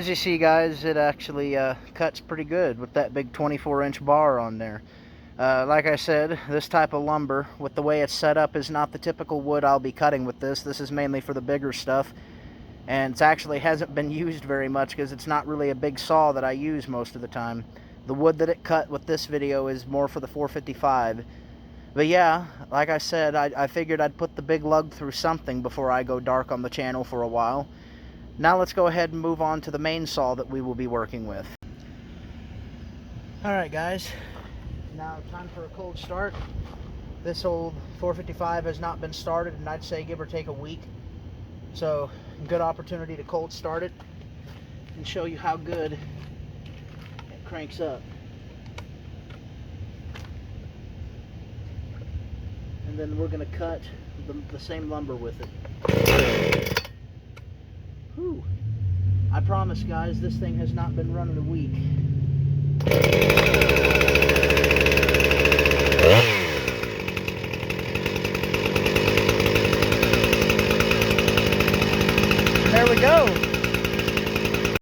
as you see, guys, it actually cuts pretty good with that big 24-inch bar on there. Like I said, this type of lumber, with the way it's set up, is not the typical wood I'll be cutting with this. This is mainly for the bigger stuff, and it actually hasn't been used very much because it's not really a big saw that I use most of the time. The wood that it cut with this video is more for the 455. But yeah, like I said, I figured I'd put the big lug through something before I go dark on the channel for a while. Now let's go ahead and move on to the main saw that we will be working with. Alright guys, now time for a cold start. This old 455 has not been started, and I'd say give or take a week. So, good opportunity to cold start it and show you how good it cranks up. And then we're going to cut the same lumber with it. Whew. I promise, guys, this thing has not been running a week. There we go.